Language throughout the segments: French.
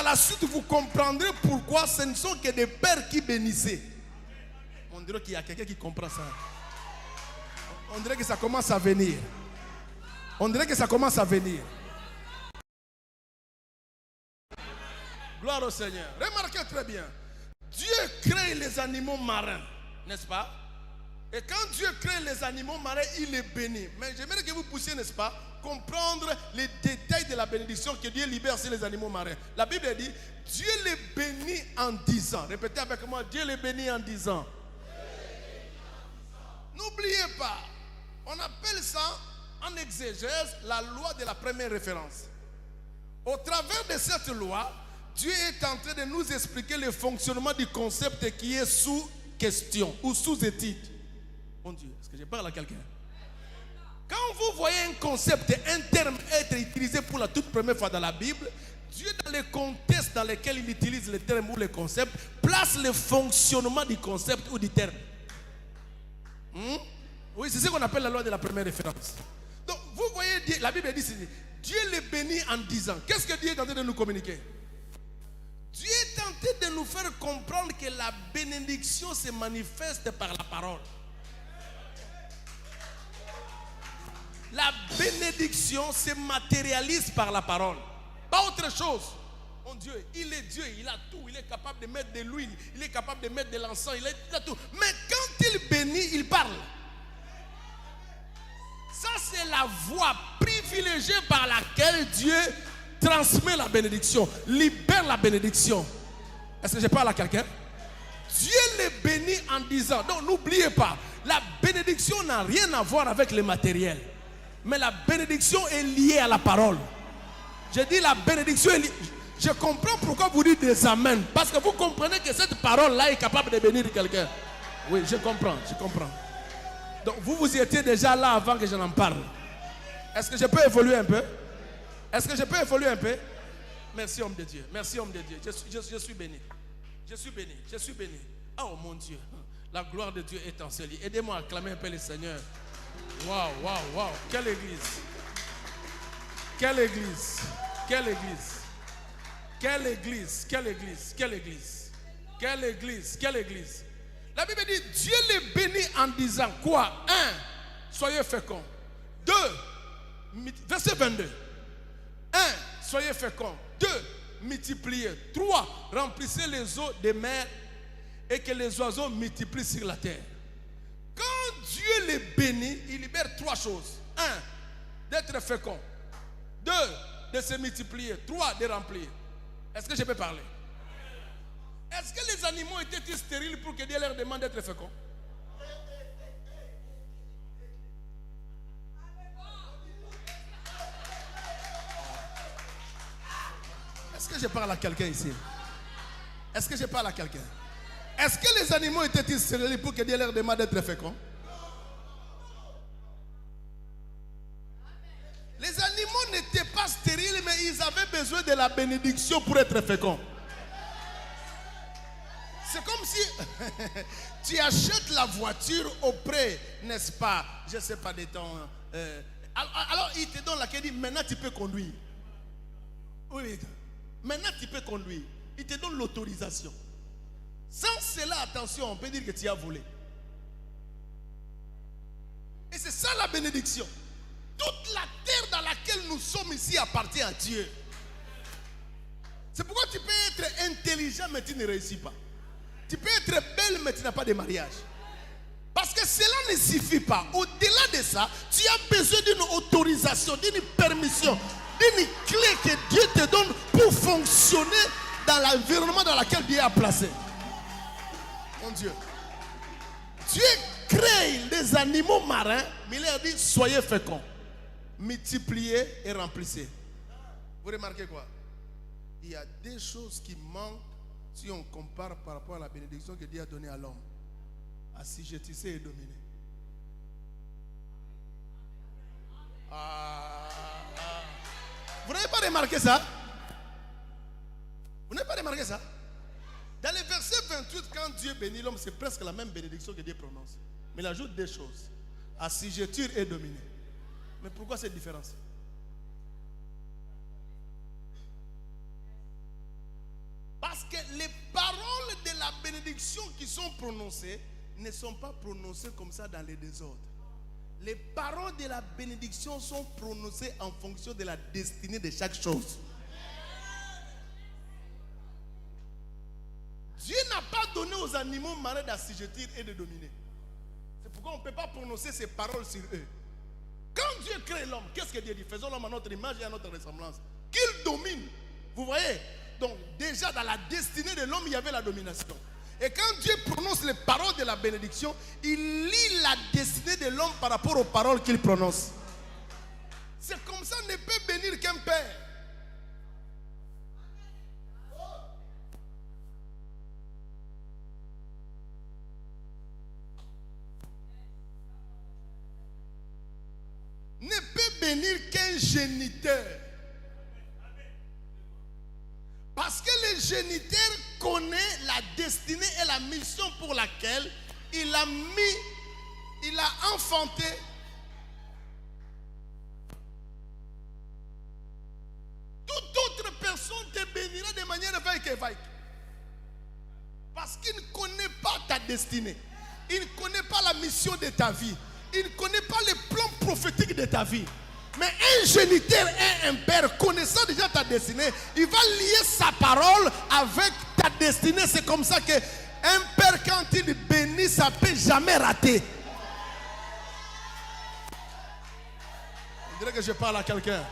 la suite, vous comprendrez pourquoi ce ne sont que des pères qui bénissaient. On dirait qu'il y a quelqu'un qui comprend ça. On dirait que ça commence à venir. On dirait que ça commence à venir. Gloire au Seigneur. Remarquez très bien. Dieu crée les animaux marins, n'est-ce pas? Et quand Dieu crée les animaux marins, il les bénit. Mais j'aimerais que vous puissiez, n'est-ce pas, comprendre les détails de la bénédiction que Dieu libère sur les animaux marins. La Bible dit, Dieu les bénit en disant. Répétez avec moi, Dieu les bénit en disant. N'oubliez pas, on appelle ça en exégèse la loi de la première référence. Au travers de cette loi, Dieu est en train de nous expliquer le fonctionnement du concept qui est sous question ou sous étude. Mon Dieu, est-ce que je parle à quelqu'un? Quand vous voyez un concept, un terme être utilisé pour la toute première fois dans la Bible, Dieu, dans le contexte dans lequel il utilise le terme ou le concept, place le fonctionnement du concept ou du terme. Oui, c'est ce qu'on appelle la loi de la première référence. Donc, vous voyez, la Bible dit, Dieu les bénit en disant. Qu'est-ce que Dieu est en train de nous communiquer? Dieu est tenté de nous faire comprendre que la bénédiction se manifeste par la parole. La bénédiction se matérialise par la parole. Pas autre chose. Mon Dieu, il est Dieu, il a tout. Il est capable de mettre de l'huile, il est capable de mettre de l'encens, il a tout. Mais quand il bénit, il parle. Ça, c'est la voie privilégiée par laquelle Dieu transmet la bénédiction, libère la bénédiction. Est-ce que je parle à quelqu'un? Dieu les bénit en disant, donc n'oubliez pas, la bénédiction n'a rien à voir avec le matériel. Mais la bénédiction est liée à la parole. Je dis la bénédiction est liée. Je comprends pourquoi vous dites des amens. Parce que vous comprenez que cette parole-là est capable de bénir quelqu'un. Oui, je comprends, je comprends. Donc vous y étiez déjà là avant que je n'en parle. Est-ce que je peux évoluer un peu? Est-ce que je peux évoluer un peu? Merci homme de Dieu. Merci homme de Dieu. Je suis béni. Je suis béni. Je suis béni. Oh mon Dieu. La gloire de Dieu est ensevelie. Aidez-moi à acclamer un peu le Seigneur. Waouh, waouh, waouh. Quelle église. Quelle église. Quelle église. Quelle église. Quelle église. Quelle église. Quelle église. Quelle église. La Bible dit, Dieu les bénit en disant quoi? 1. Soyez féconds. 2. Verset 22. 1. Soyez féconds. 2. Multipliez. 3. Remplissez les eaux des mers et que les oiseaux multiplient sur la terre. Quand Dieu les bénit, il libère 3 choses. 1. D'être fécond. 2. De se multiplier. 3. De remplir. Est-ce que je peux parler? Est-ce que les animaux étaient stériles pour que Dieu leur demande d'être féconds? Est-ce que je parle à quelqu'un ici? Est-ce que je parle à quelqu'un? Est-ce que les animaux étaient stériles pour que Dieu leur demande d'être féconds? Les animaux n'étaient pas stériles, mais ils avaient besoin de la bénédiction pour être féconds. C'est comme si tu achètes la voiture auprès, n'est-ce pas, je ne sais pas, de ton... alors il te donne la clé, il dit maintenant tu peux conduire. Oui, maintenant tu peux conduire. Il te donne l'autorisation. Sans cela, attention, on peut dire que tu as volé. Et c'est ça la bénédiction. Toute la terre dans laquelle nous sommes ici appartient à Dieu. C'est pourquoi tu peux être intelligent mais tu ne réussis pas. Tu peux être belle mais tu n'as pas de mariage. Parce que cela ne suffit pas. Au-delà de ça, tu as besoin d'une autorisation, d'une permission, d'une clé que Dieu te donne pour fonctionner dans l'environnement dans lequel Dieu a placé. Mon Dieu. Dieu crée les animaux marins, mais il leur dit soyez féconds, multipliez et remplissez. Vous remarquez quoi? Il y a des choses qui manquent si on compare par rapport à la bénédiction que Dieu a donnée à l'homme. Assujettisser et dominer. Vous n'avez pas remarqué ça? Vous n'avez pas remarqué ça? Dans le verset 28, quand Dieu bénit l'homme, c'est presque la même bénédiction que Dieu prononce. Mais il ajoute des choses. Assujettir et dominer. Mais pourquoi cette différence? les paroles de la bénédiction qui sont prononcées ne sont pas prononcées comme ça dans les désordres. Les paroles de la bénédiction sont prononcées en fonction de la destinée de chaque chose. Dieu n'a pas donné aux animaux marins d'assujettir et de dominer. C'est pourquoi on ne peut pas prononcer ces paroles sur eux. Quand Dieu crée l'homme, qu'est-ce que Dieu dit? Faisons l'homme à notre image et à notre ressemblance. Qu'il domine. Vous voyez? Donc déjà dans la destinée de l'homme, il y avait la domination. Et quand Dieu prononce les paroles de la bénédiction, il lit la destinée de l'homme par rapport aux paroles qu'il prononce. C'est comme ça, on ne peut bénir qu'un père. Ne peut bénir qu'un géniteur. Parce que le géniteur connaît la destinée et la mission pour laquelle il a enfanté. Toute autre personne te bénira de manière vague. Parce qu'il ne connaît pas ta destinée. Il ne connaît pas la mission de ta vie. Il ne connaît pas les plans prophétiques de ta vie. Mais un géniteur et un père connaissant déjà ta destinée, il va lier sa parole avec ta destinée. C'est comme ça que un père, quand il bénit, ça ne peut jamais rater. On dirait que je parle à quelqu'un.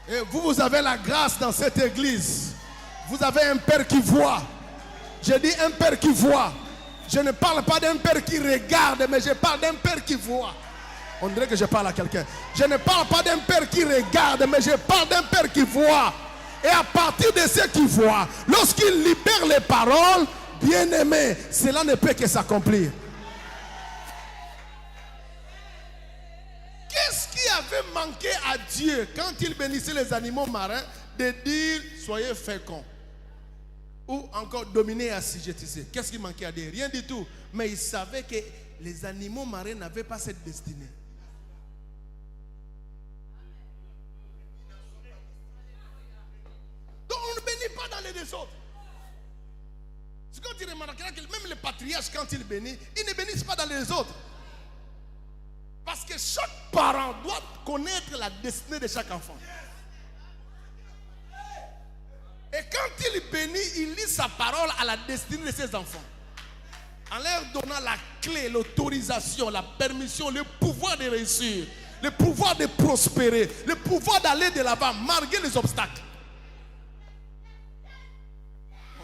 Et vous avez la grâce dans cette église. Vous avez un père qui voit. Je dis un père qui voit. Je ne parle pas d'un père qui regarde, mais je parle d'un père qui voit. On dirait que je parle à quelqu'un. Je ne parle pas d'un père qui regarde, mais je parle d'un père qui voit. Et à partir de ce qu'il voit, lorsqu'il libère les paroles, bien aimé, cela ne peut que s'accomplir. Qu'est-ce qui avait manqué à Dieu quand il bénissait les animaux marins de dire soyez féconds? Ou encore dominer et assujettir. Qu'est-ce qui manquait à Dieu? Rien du tout. Mais il savait que les animaux marins n'avaient pas cette destinée. Donc on ne bénit pas dans les désordres. C'est quand tu remarqueras que même les patriarches, quand ils bénissent, ils ne bénissent pas dans les désordres. Parce que chaque parent doit connaître la destinée de chaque enfant. Et quand il bénit, il lit sa parole à la destinée de ses enfants. En leur donnant la clé, l'autorisation, la permission, le pouvoir de réussir, le pouvoir de prospérer, le pouvoir d'aller de l'avant, malgré les obstacles.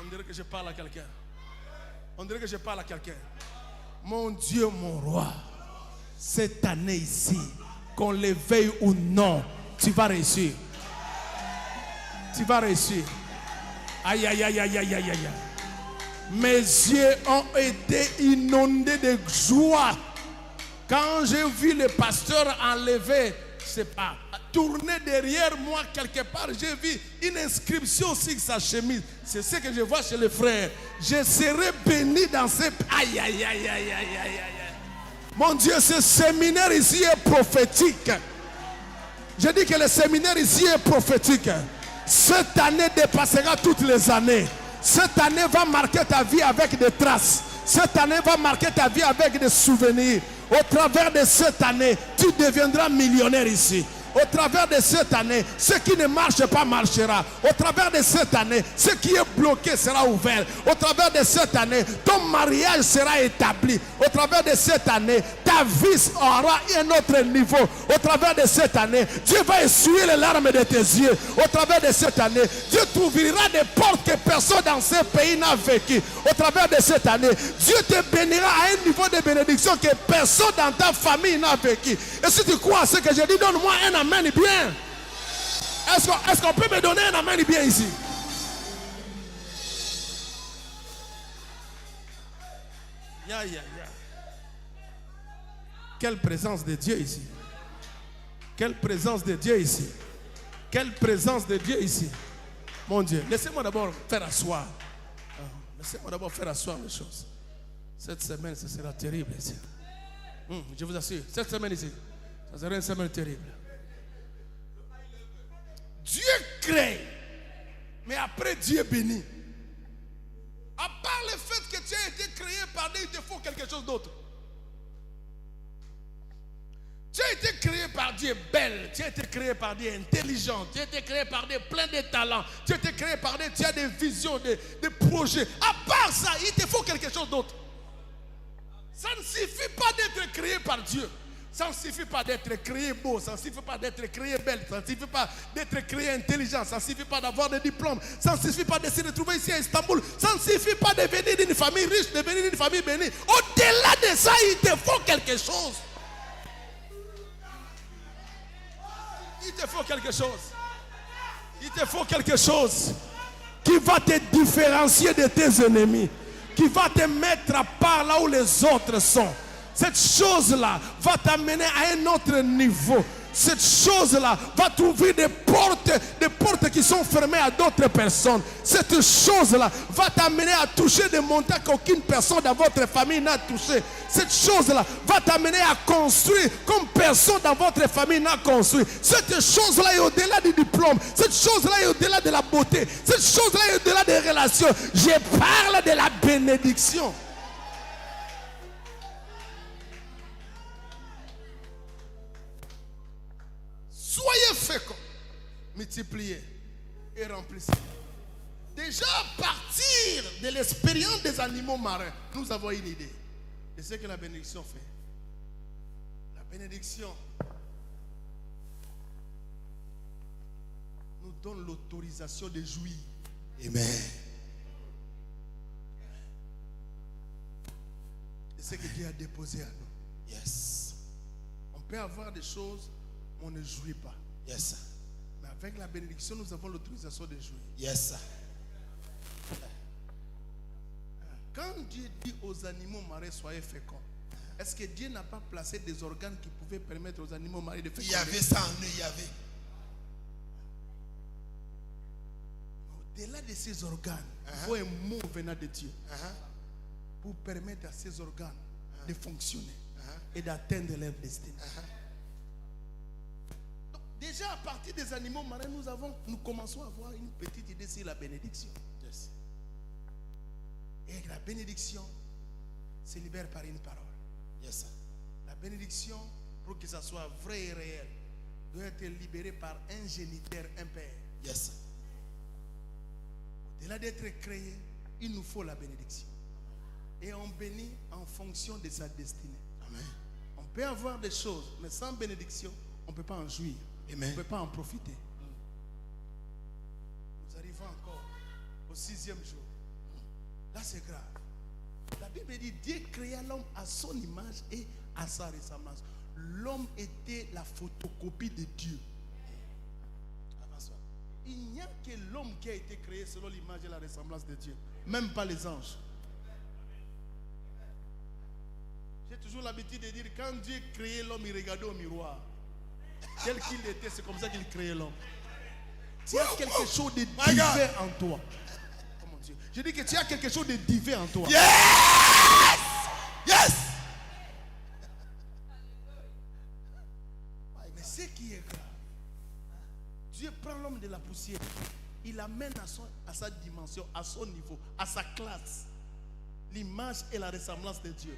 On dirait que je parle à quelqu'un. On dirait que je parle à quelqu'un. Mon Dieu, mon roi, cette année ici, qu'on le veuille ou non, tu vas réussir. Tu vas réussir. Aïe, aïe, aïe, aïe, aïe, aïe, aïe. Mes yeux ont été inondés de joie quand j'ai vu le pasteur enlever, je sais pas, tourner derrière moi quelque part. J'ai vu une inscription sur sa chemise. C'est ce que je vois chez les frères. Je serai béni dans ces... Aïe, aïe, aïe, aïe, aïe, aïe, aïe. Mon Dieu, ce séminaire ici est prophétique. Je dis que le séminaire ici est prophétique. Cette année dépassera toutes les années. Cette année va marquer ta vie avec des traces. Cette année va marquer ta vie avec des souvenirs. Au travers de cette année, tu deviendras millionnaire ici. Au travers de cette année, ce qui ne marche pas marchera. Au travers de cette année, ce qui est bloqué sera ouvert. Au travers de cette année, ton mariage sera établi. Au travers de cette année, ta vie aura un autre niveau. Au travers de cette année, Dieu va essuyer les larmes de tes yeux. Au travers de cette année, Dieu t'ouvrira des portes que personne dans ce pays n'a vécu. Au travers de cette année, Dieu te bénira à un niveau de bénédiction que personne dans ta famille n'a vécu. Et si tu crois à ce que je dis, donne-moi un amen bien. Est-ce qu'on peut me donner un amen bien ici? Ya, ya, ya. Quelle présence de Dieu ici. Quelle présence de Dieu ici. Quelle présence de Dieu ici. Mon Dieu, laissez-moi d'abord faire asseoir. Laissez-moi d'abord faire asseoir les choses. Cette semaine, ce sera terrible ici. Je vous assure, cette semaine ici, ça sera une semaine terrible. Dieu crée, mais après Dieu bénit. demander, il te faut quelque chose d'autre. Tu as été créé par Dieu belle, tu as été créé par Dieu intelligent, tu as été créé par Dieu plein de talents, tu as été créé par Dieu, tu as des visions, des projets. À part ça, il te faut quelque chose d'autre. Ça ne suffit pas d'être créé par Dieu. Ça ne suffit pas d'être créé beau, ça ne suffit pas d'être créé belle, ça ne suffit pas d'être créé intelligent, ça ne suffit pas d'avoir des diplômes, ça ne suffit pas de se retrouver ici à Istanbul, ça ne suffit pas de venir d'une famille riche, de venir d'une famille bénie. Au-delà de ça, il te faut quelque chose. Il te faut quelque chose. Il te faut quelque chose qui va te différencier de tes ennemis, qui va te mettre à part là où les autres sont. Cette chose-là va t'amener à un autre niveau. Cette chose-là va t'ouvrir des portes qui sont fermées à d'autres personnes. Cette chose-là va t'amener à toucher des montagnes qu'aucune personne dans votre famille n'a touché. Cette chose-là va t'amener à construire comme personne dans votre famille n'a construit. Cette chose-là est au-delà du diplôme. Cette chose-là est au-delà de la beauté. Cette chose-là est au-delà des relations. Je parle de la bénédiction. Soyez féconds, multipliez et remplissez. Déjà à partir de l'expérience des animaux marins, nous avons une idée de ce que la bénédiction fait. La bénédiction nous donne l'autorisation de jouir. Amen. C'est ce que Dieu a déposé à nous. Yes. On peut avoir des choses, mais on ne jouit pas. Yes, sir. Mais avec la bénédiction, nous avons l'autorisation de jouir. Yes, sir. Quand Dieu dit aux animaux marins, soyez féconds, est-ce que Dieu n'a pas placé des organes qui pouvaient permettre aux animaux marins de féconder? Il y avait ça en eux, il y avait. Au-delà de ces organes, il faut un mot venant de Dieu pour permettre à ces organes de fonctionner et d'atteindre leur destinée. Donc, déjà à partir des animaux marins, nous commençons à avoir une petite idée sur la bénédiction. Yes. Et la bénédiction se libère par une parole. Yes, sir. La bénédiction, pour que ça soit vrai et réel, doit être libérée par un géniteur, un père. Yes, sir. Au-delà d'être créé, il nous faut la bénédiction. Et on bénit en fonction de sa destinée. Amen. On peut avoir des choses, mais sans bénédiction, on ne peut pas en jouir. Amen. On ne peut pas en profiter. Nous arrivons encore au 6e jour. Là, c'est grave. La Bible dit, Dieu créa l'homme à son image et à sa ressemblance. L'homme était la photocopie de Dieu. Il n'y a que l'homme qui a été créé selon l'image et la ressemblance de Dieu. Même pas les anges. J'ai toujours l'habitude de dire, quand Dieu créait l'homme, il regardait au miroir. Tel qu'il était, c'est comme ça qu'il créait l'homme. Tu as quelque chose de divin en toi. Oh mon Dieu. Je dis que tu as quelque chose de divin en toi. Yes! Yes! Mais ce qui est grave, Dieu prend l'homme de la poussière, il l'amène à sa dimension, à son niveau, à sa classe. L'image et la ressemblance de Dieu.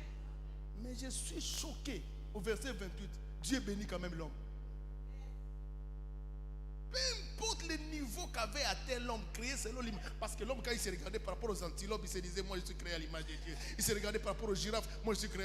Mais je suis choqué. Au verset 28, Dieu bénit quand même l'homme. Peu importe le niveau qu'avait atteint l'homme, créé selon l'image. Parce que l'homme, quand il se regardait par rapport aux antilopes, il se disait, moi je suis créé à l'image de Dieu. Il se regardait par rapport aux girafes, moi je suis créé